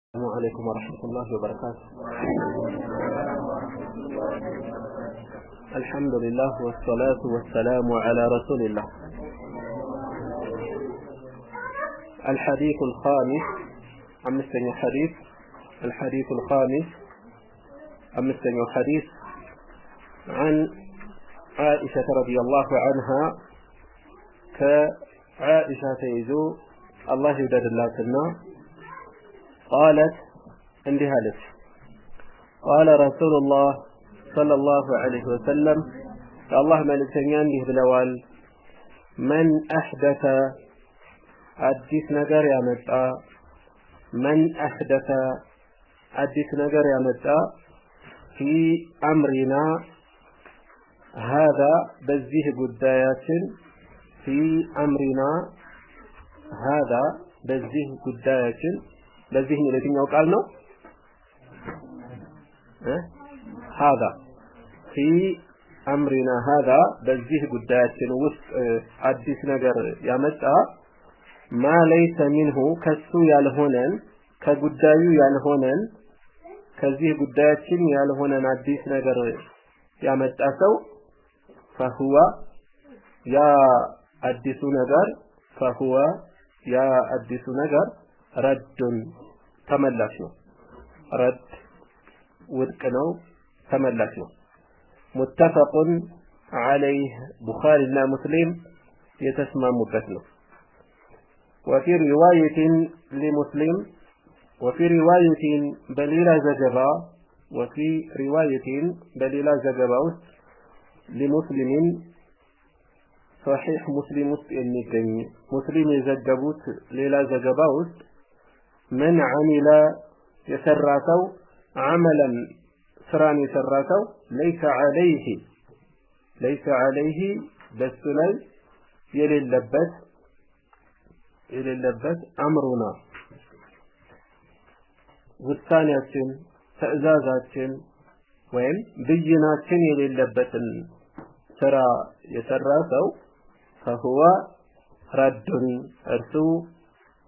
السلام عليكم ورحمة الله وبركاته. الحمد لله والصلاة والسلام على رسول الله. الحديث الخامس الحديث الخامس حديث عن عائشة رضي الله عنها كعائشة تيزو الله يدد الله سنة قالت عندها لك قال رسول الله صلى الله عليه وسلم الله ملكتنيان به بلوال من أحدث أديس نجر يا متى من أحدث أديس نجر يا متى في أمرنا هذا بزيه قدايات في أمرنا هذا بزيه قدايات بزيه الذين يقالنا هذا في أمرنا هذا بزيه قدايات وسط أديس نجر يا متى ما ليس منه كسو يالهونن كقدايو يالهونن كزيه قداياتين يالهونن አዲስ ነገር ያመጣ ሰው فهو يا አዲሱ ነገር فهو يا አዲሱ ነገር رد ተመላሽ ነው رد ውድቅ ነው ተመላሽ ነው متفق عليه بخاري ومسلم የተስማሙበት ነው وفي رواية لمسلم وفي رواية بليلة زجبا وفي رواية بليلة زجبا لمسلم صحيح مسلم النجمي مسلم يزجبوت ليلة زجبا من عمل يسراتو عملا سران يسراتو ليس عليه بس لي የሌለበት አምሩና ውሳኔያችን ትዕዛዛችን ወይም ብይናችን የሌለበትን ስራ የሰራ ሰው فهو رد እርሱ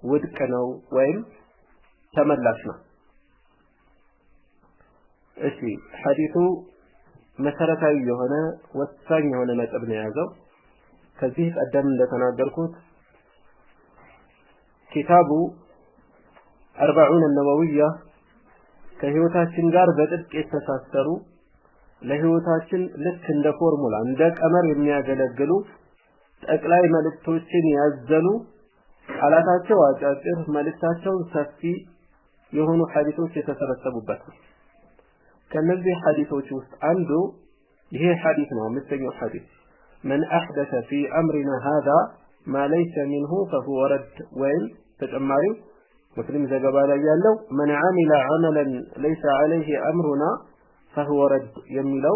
ውድቅ ነው ወይም ተመላሽ ነው። እሺ ሐዲሱ መሰረታዊ የሆነ ወሳኝ የሆነ ነጥብ ነው የያዘው። ከዚህ ቀደም እንደተናገርኩት ኪታቡ 40 النووية ከህይወታችን ጋር በጥብቅ የተሳሰሩ ለህይወታችን ልክ እንደ ፎርሙላ እንደ ቀመር የሚያገለግሉ ጠቅላይ መልእክቶችን ያዘሉ ቃላታቸው አጫጭር መልእክታቸው ሰፊ የሆኑ ሐዲሶች የተሰበሰቡበት ነው። ከነዚህ ሐዲሶች ውስጥ አንዱ ይሄ ሐዲስ ነው። አምስተኛው ሐዲስ من أحدث في أمرنا هذا ما ليس منه فهو رد وين ተጨማሪው ሙስሊም ዘገባ ላይ ያለው من عمل عملا ليس عليه أمرنا فهو رد የሚለው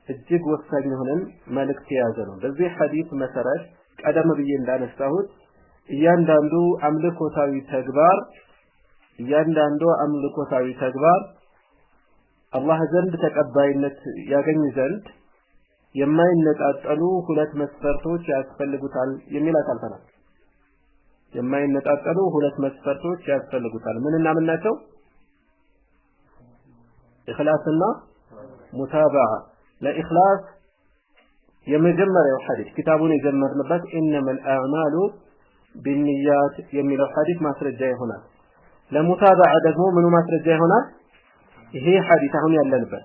እጅግ ወሳኝ የሆነን መልእክት የያዘ ነው። በዚህ ሐዲስ መሰረት ቀደም ብዬ እንዳነሳሁት እያንዳንዱ አምልኮታዊ ተግባር አላህ ዘንድ ተቀባይነት ያገኝ ዘንድ የማይነጣጠሉ ሁለት መስፈርቶች ያስፈልጉታል የሚል አካልተናል። የማይነጣጠሉ ሁለት መስፈርቶች ያስፈልጉታል። ምንና ምን ናቸው? ኢኽላስና ሙታባዓ። ለኢኽላስ የመጀመሪያው ሐዲስ ኪታቡን የጀመርንበት ኢነመል አዕማሉ ቢንኒያት የሚለው ሐዲስ ማስረጃ ይሆናል። ለሙታባዓ ደግሞ ምኑ ማስረጃ ይሆናል? ይሄ ሐዲስ አሁን ያለንበት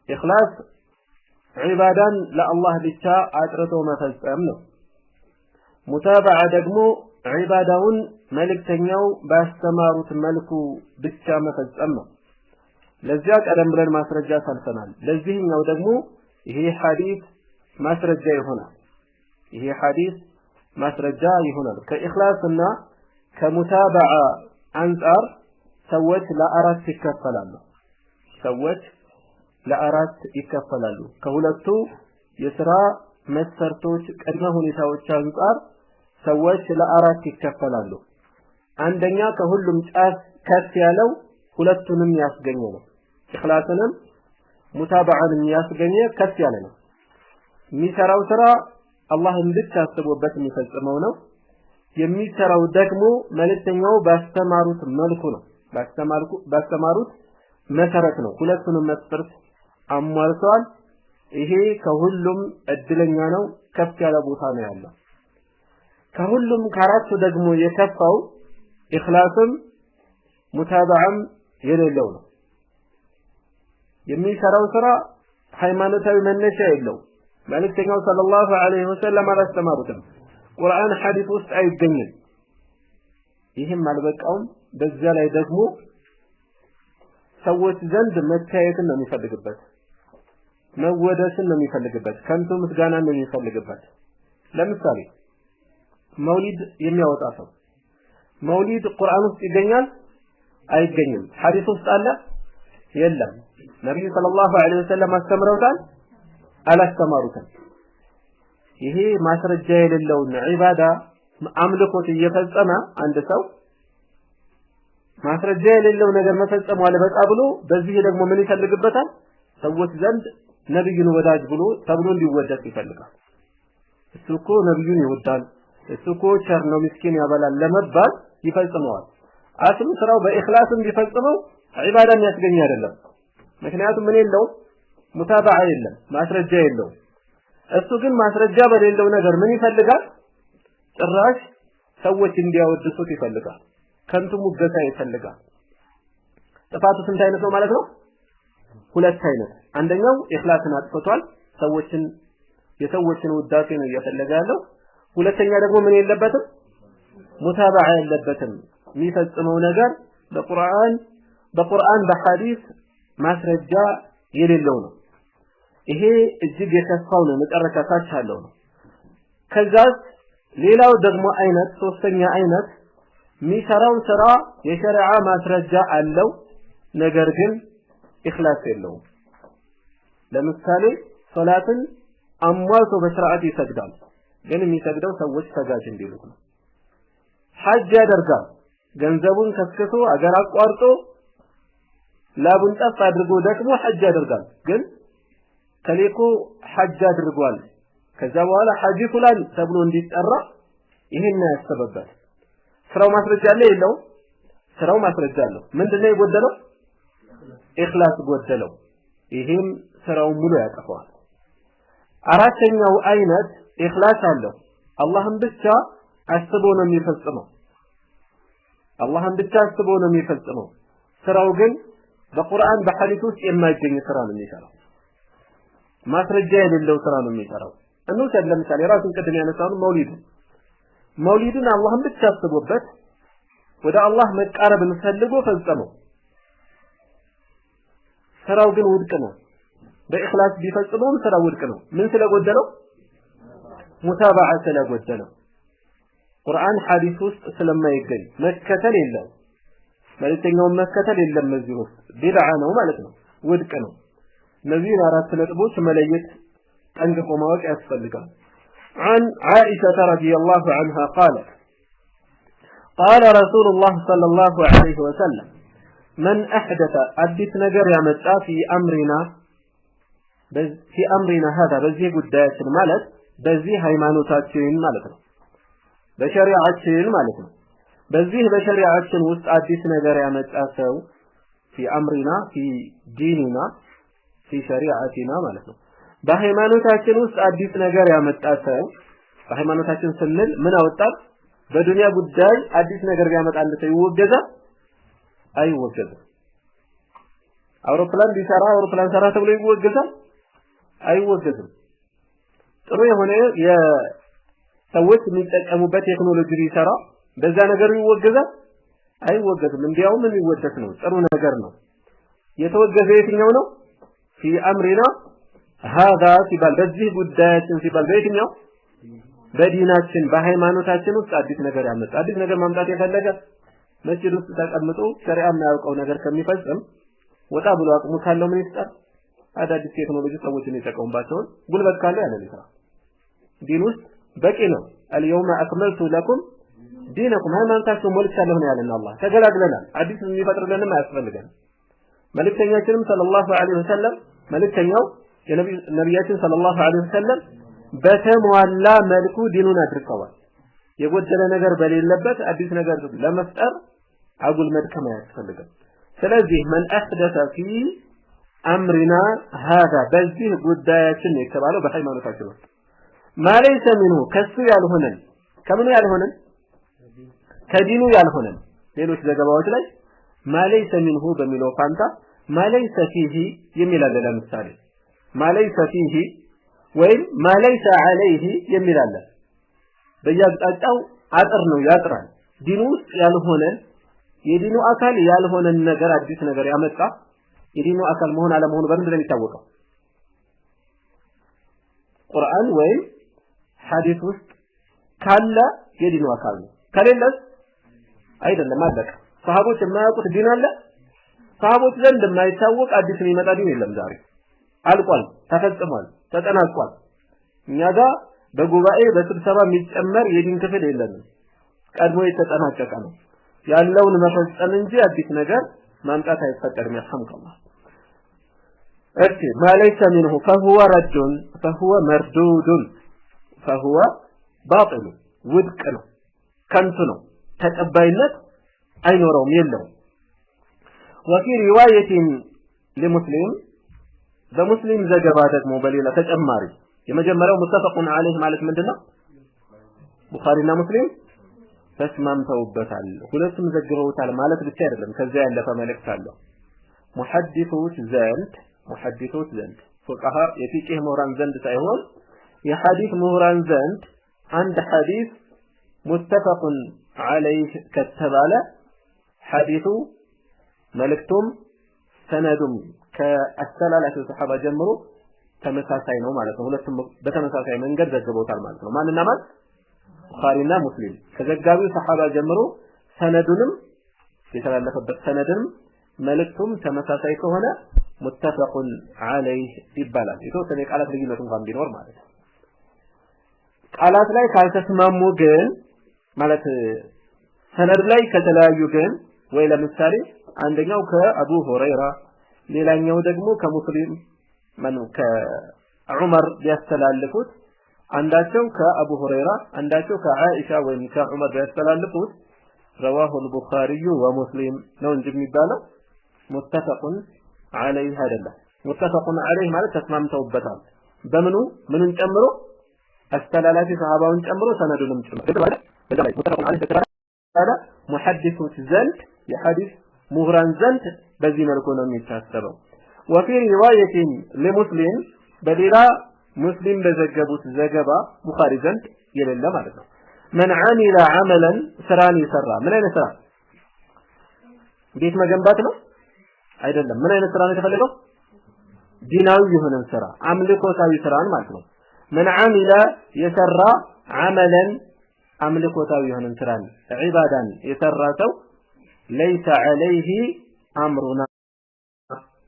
ኢኽላስ ዒባዳን ለአላህ ብቻ አጥርቶ መፈጸም ነው። ሙታባዓ ደግሞ ዒባዳውን መልእክተኛው ባስተማሩት መልኩ ብቻ መፈጸም ነው። ለዚያ ቀደም ብለን ማስረጃ ሰልፈናል። ለዚህኛው ደግሞ ይሄ ሐዲስ ማስረጃ ይሆናል። ከኢኽላስና ከሙታባዓ አንፃር ሰዎች ለአራት ይከፈላሉ። ከሁለቱ የሥራ መስፈርቶች ቅድመ ሁኔታዎች አንፃር ሰዎች ለአራት ይከፈላሉ። አንደኛ ከሁሉም ጫፍ ከፍ ያለው ሁለቱንም ያስገኘ ነው። ኢኽላስንም ሙታባዓንም ያስገኘ ከፍ ያለ ነው። የሚሰራው ስራ አላህን ብቻ አስቦበት የሚፈጽመው ነው። የሚሰራው ደግሞ መልእክተኛው ባስተማሩት መልኩ ነው ባስተማሩት መሰረት ነው ሁለቱንም መስፈርት አሟልቷል ይሄ ከሁሉም እድለኛ ነው ከፍ ያለ ቦታ ነው ያለው ከሁሉም ካራቱ ደግሞ የከፋው ኢኽላስም ሙታባዓም የሌለው ነው የሚሰራው ስራ ሃይማኖታዊ መነሻ የለው መልእክተኛው ሰለላሁ ዐለይሂ ወሰለም አላስተማሩትም ቁርአን ሐዲስ ውስጥ አይገኝም ይሄም አልበቃውም በዛ ላይ ደግሞ ሰዎች ዘንድ መታየትን ነው የሚፈልግበት መወደስን ነው የሚፈልግበት ከንቱ ምስጋናን ነው የሚፈልግበት ለምሳሌ መውሊድ የሚያወጣ ሰው መውሊድ ቁርአን ውስጥ ይገኛል አይገኝም ሐዲስ ውስጥ አለ የለም ነብዩ ሰለላሁ ዐለይሂ ወሰለም አስተምረውታል አላስተማሩትም ይሄ ማስረጃ የሌለው ዒባዳ አምልኮት እየፈጸመ አንድ ሰው ማስረጃ የሌለው ነገር መፈጸሙ አለበቃ ብሎ በዚህ ደግሞ ምን ይፈልግበታል ሰዎች ዘንድ ነብዩን ወዳጅ ብሎ ተብሎ እንዲወደስ ይፈልጋል እሱኮ ነብዩን ይወዳል እሱኮ ቸር ነው ምስኪን ያበላል ለመባል ይፈጽመዋል አስሉ ስራው በእኽላስም ቢፈጽመው ዒባዳን ያስገኝ አይደለም ምክንያቱም ምን የለው ሙታባዓ የለም ማስረጃ የለው እሱ ግን ማስረጃ በሌለው ነገር ምን ይፈልጋል ጭራሽ ሰዎች እንዲያወድሱት ይፈልጋል ከንቱ ሙገሳ ይፈልጋል ጥፋቱ ስንት አይነት ነው ማለት ነው ሁለት አይነት አንደኛው ኢኽላስን አጥፍቷል የሰዎችን ውዳሴ ነው እየፈለገ ያለው ሁለተኛ ደግሞ ምን የለበትም ሙታባዓ የለበትም የሚፈጽመው ነገር በቁርአን በሐዲስ ማስረጃ የሌለው ነው ይሄ እጅግ የከፋው ነው መጨረሻ ታች ያለው ነው ከዛስ ሌላው ደግሞ አይነት ሶስተኛ አይነት የሚሰራው ስራ የሸሪዓ ማስረጃ አለው ነገር ግን ኢኽላስ የለውም ለምሳሌ ሶላትን አሟልቶ በስርዓት ይሰግዳል ግን የሚሰግደው ሰዎች ሰጋጅ እንዲሉት ነው ሐጅ ያደርጋል ገንዘቡን ከስክቶ አገር አቋርጦ ላቡን ጠፍ አድርጎ ደግሞ ሐጅ ያደርጋል ግን ከሌኮ ሐጅ አድርጓል ከዛ በኋላ ሐጂ ፉላን ተብሎ እንዲጠራ ይሄን ያስተበበል ስራው ማስረጃ አለ የለው ስራው ማስረጃ አለው ምንድነው የጎደለው ኢኽላስ ጎደለው ይሄም ስራው ሙሉ ያጠፋዋል አራተኛው አይነት ኢኽላስ አለው አላህን ብቻ አስቦ ነው የሚፈጽመው ስራው ግን በቁርአን በሐዲስ ውስጥ የማይገኝ ስራ ነው የሚሰራው ማስረጃ የሌለው ስራ ነው የሚሰራው እንውሰድ ለምሳሌ ራሱን ቅድም ያነሳው መውሊድን አላህን ብቻ አስቦበት ወደ አላህ መቃረብን ፈልጎ ፈጸመው ስራው ግን ውድቅ ነው በኢኽላስ ቢፈጽመው ስራው ውድቅ ነው ምን ስለጎደለው ሙታባዓ ስለጎደለው ቁርአን ሐዲስ ውስጥ ስለማይገኝ መከተል የለም መልእክተኛውን መከተል የለም እዚህ ውስጥ ቢድዓ ነው ማለት ነው ውድቅ ነው እነዚህን አራት ነጥቦች መለየት ጠንቅቆ ማወቅ ያስፈልጋል عن عائشة رضي الله عنها قالت قال رسول الله صلى الله عليه وسلم من أحدث أدت نجر يمتع في أمرنا هذا بزي قداية المالت بزي هيمانوتاتين مالتنا بشريعتين مالتنا بزي بشريعتين وسط أدت نجر يمتع في أمرنا في ديننا في شريعتنا مالتنا በሃይማኖታችን ውስጥ አዲስ ነገር ያመጣ ሰው በሃይማኖታችን ስንል ምን አወጣት በዱንያ ጉዳይ አዲስ ነገር ያመጣ አንድ ሰው ይወገዛል አይወገዝም አውሮፕላን ሰራ ተብሎ ይወገዛል አይወገዝም ጥሩ የሆነ የሰዎች የሚጠቀሙበት ቴክኖሎጂ ቢሰራ በዛ ነገር ይወገዛል አይወገዝም እንዲያውም የሚወደስ ነው ጥሩ ነገር ነው የተወገዘ የትኛው ነው في أمرنا هذا ሲባል በዚህ ጉዳያችን ሲባል በየትኛው በዲናችን በሃይማኖታችን ውስጥ አዲስ ነገር ያመጣ አዲስ ነገር ማምጣት የፈለገ መስጂድ ውስጥ ተቀምጦ ሸሪዓ የማያውቀው ነገር ከሚፈጽም ወጣ ብሎ አቅሙ ካለው ምን ይስጣል አዳዲስ ቴክኖሎጂ ሰዎችን ይጠቀሙባቸው ጉልበት ካለው ያለ ይሰራ ዲን ውስጥ በቂ ነው اليوم اكملت لكم دينكم ሃይማኖታችሁ ሞልቻለሁ ነው ያለን አላህ ተገላግለናል አዲስ የሚፈጥርልንም አያስፈልገን መልእክተኛችንም ሰለላሁ ዐለይሂ ወሰለም መልእክተኛው የነብያችን ሰለላሁ ዐለይሂ ወሰለም በተሟላ መልኩ ዲኑን አድርገዋል የጎደለ ነገር በሌለበት አዲስ ነገር ለመፍጠር አጉል መድከም አያስፈልግም። ስለዚህ من احدث في امرنا هذا በዚህ ጉዳያችን የተባለው በሃይማኖታችን ውስጥ ما ليس منه ከሱ ያልሆነን ከምን ያልሆነን ከዲኑ ያልሆነን ሌሎች ዘገባዎች ላይ ما ليس منه በሚለው ፋንታ ما ليس فيه የሚል አለ። ለምሳሌ ما ليس فيه ወይም ما ليس عليه የሚል አለ። በየአቅጣጫው አጥር ነው ያጥራል። ዲኑ ውስጥ ያልሆነን የዲኑ አካል ያልሆነን ነገር አዲስ ነገር ያመጣ የዲኑ አካል መሆን አለመሆኑ በምንድን ነው የሚታወቀው? ቁርአን ወይም ሐዲስ ውስጥ ካለ የዲኑ አካል ነው። ከሌለስ አይደለም አለቀ። ሰሃቦች የማያውቁት ዲን አለ። ሰሃቦች ዘንድ የማይታወቅ አዲስ የሚመጣ ዲን የለም። ዛሬ አልቋል፣ ተፈጽሟል፣ ተጠናቋል። እኛ ጋር በጉባኤ በስብሰባ የሚጨመር የዲን ክፍል የለንም። ቀድሞ የተጠናቀቀ ነው። ያለውን መፈጸም እንጂ አዲስ ነገር ማምጣት አይፈቀድም። ያሐምከላህ እሺ ما ليس منه فهو رد فهو مردود فهو باطل ውድቅ ነው፣ ከንቱ ነው፣ ተቀባይነት አይኖረውም፣ የለውም። وفي روايه لمسلم በሙስሊም ዘገባ ደግሞ በሌላ ተጨማሪ የመጀመሪያው ሙተፈቁን አለይህ ማለት ምንድነው? ቡኻሪና ሙስሊም ተስማምተውበታል፣ ሁለቱም ዘግበውታል ማለት ብቻ አይደለም። ከዛ ያለፈ መልእክት አለው። ሙሐዲሶች ዘንድ ፉቃሃ የፊቅህ ምሁራን ዘንድ ሳይሆን የሐዲስ ምሁራን ዘንድ አንድ ሐዲስ ሙተፈቁን አለይህ ከተባለ ሐዲሱ መልእክቱም ሰነዱም ከአስተላላፊ ሰሃባ ጀምሮ ተመሳሳይ ነው ማለት ነው። ሁለቱም በተመሳሳይ መንገድ ዘግበውታል ማለት ነው። ማንና ማን? ቡኻሪና ሙስሊም ከዘጋቢው ሰሃባ ጀምሮ ሰነዱንም የተላለፈበት ሰነድም መልእክቱም ተመሳሳይ ከሆነ ሙተፈቁን አለይህ ይባላል። የተወሰነ የቃላት ልዩነት እንኳን ቢኖር ማለት ነው። ቃላት ላይ ካልተስማሙ ግን ማለት ሰነድ ላይ ከተለያዩ ግን ወይ ለምሳሌ አንደኛው ከአቡ ሁረይራ ሌላኛው ደግሞ ከሙስሊም ከዑመር ቢያስተላልፉት አንዳቸው ከአቡ ሁረይራ አንዳቸው ከአኢሻ ወይም ከዑመር ቢያስተላልፉት رواه البخاري ومسلم ነው እንጂ የሚባለው ሙተፈቁን አለይህ አይደለም። ሙተፈቁን አለይህ ማለት ተስማምተውበታል። በምኑ ምንን ጨምሮ? አስተላላፊ ሰሃባውን ጨምሮ ሰነዱንም ጨምሮ በላይ ሙተፈቁን አለይህ ተባለ። ሙሐዲሶች ዘንድ የሐዲስ ምሁራን ዘንድ በዚህ መልኩ ነው የሚታሰበው። وفي روايه لمسلم በሌላ ሙስሊም በዘገቡት ዘገባ ቡኻሪ ዘንድ የሌለ ማለት ነው። من عمل عملا ስራን ይሰራ። ምን አይነት ስራ? ቤት መገንባት ነው አይደለም። ምን አይነት ስራ ነው የተፈለገው? ዲናዊ የሆነ ስራ፣ አምልኮታዊ ስራን ማለት ነው። من عمل የሰራ عملا አምልኮታዊ የሆነ ስራን ዒባዳን የሰራ ሰው ليس عليه امرنا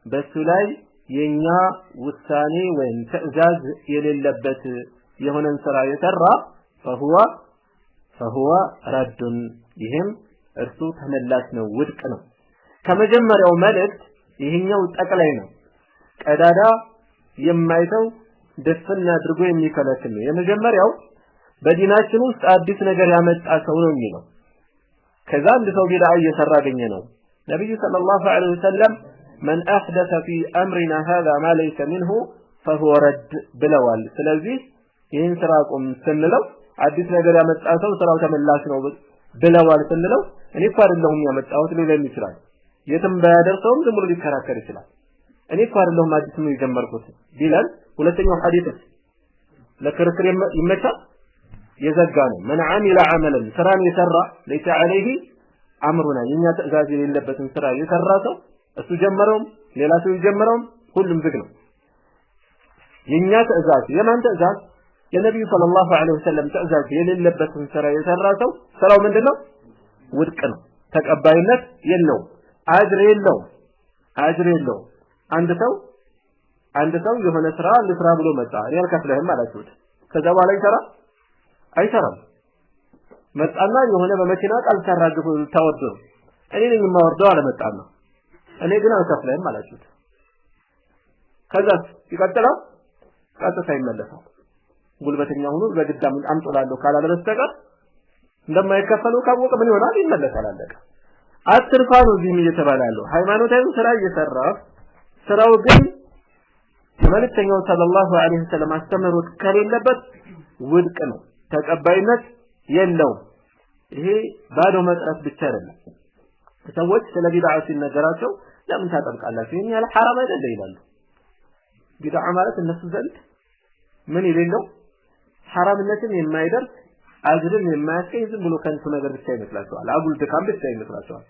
በሱ ላይ የኛ ውሳኔ ወይም ትዕዛዝ የሌለበት የሆነን ስራ የሰራ فهو رد ይህም እርሱ ተመላሽ ነው፣ ውድቅ ነው። ከመጀመሪያው መልእክት ይሄኛው ጠቅላይ ነው። ቀዳዳ የማይተው ደፍና አድርጎ የሚከለክል ነው። የመጀመሪያው በዲናችን ውስጥ አዲስ ነገር ያመጣ ሰው ነው የሚለው። ከዛ አንድ ሰው ቢድዓ እየሰራ አገኘ ነው። ነብዩ ሰለላሁ ዐለይሂ ወሰለም من احدث في امرنا هذا ما ليس منه فهو رد ብለዋል። ስለዚህ ይህን ስራ ቆም ስንለው አዲስ ነገር ያመጣ ሰው ስራው ተመላሽ ነው ብለዋል ስንለው እኔ እኮ አይደለሁም ያመጣሁት ሊለን ይችላል። የትም ባያደርሰውም ዝም ብሎ ሊከራከር ይችላል። እኔ እኮ አይደለሁም አዲስ ነው የጀመርኩት ቢለን ሁለተኛው ሐዲስ ለክርክር ይመቻል የዘጋ ነው። من عمل عملا ስራን የሰራ ليس عليه امرنا የኛ ትዕዛዝ የሌለበትን ስራ የሰራ ሰው እሱ ጀመረውም ሌላ ሰው ይጀምረውም ሁሉም ዝግ ነው። የኛ ትዕዛዝ የማን ትዕዛዝ? የነብዩ ሰለላሁ ዐለይሂ ወሰለም ትዕዛዝ የሌለበትን ስራ የሰራ ሰው ስራው ምንድነው? ውድቅ ነው፣ ተቀባይነት የለውም፣ አጅር የለውም። አንድ ሰው የሆነ ስራ ልስራ ብሎ መጣ። እኔ አልከፍልህም አላችሁት። ከዛ በኋላ አይሰራም። መጣና የሆነ በመኪና ቃል ተራግፎ ተወርዶ እኔ ነኝ የማወርደው አለመጣና እኔ ግን አልከፍልህም አላችሁት። ከዛ ይቀጥላል፣ ቀጥታ ይመለሳል። ጉልበተኛ ሆኖ በግዳም አምጦላለሁ ካላለ በስተቀር እንደማይከፈሉ ካወቀ ምን ይሆናል ይመለሳል አለቀ አትርፋ ነው እዚህ እየተባለ ያለው ሃይማኖታዊ ስራ እየሰራ ስራው ግን መልእክተኛው ሰለላሁ ዐለይሂ ወሰለም አስተምሮት ከሌለበት ውድቅ ነው ተቀባይነት የለውም ይሄ ባዶ መጥራት ብቻ አይደለም ሰዎች ስለ ቢድዓ ሲነገራቸው ለምን ታጠብቃላችሁ ይሄን ያለ حرام አይደለ ይላሉ ቢድዓ ማለት እነሱ ዘንድ ምን ይሌለው حرامነትን የማይደርስ አጅርን የማያስገኝ ዝም ብሎ ከንቱ ነገር ብቻ ይመስላቸዋል አጉል ድካም ብቻ ይመስላቸዋል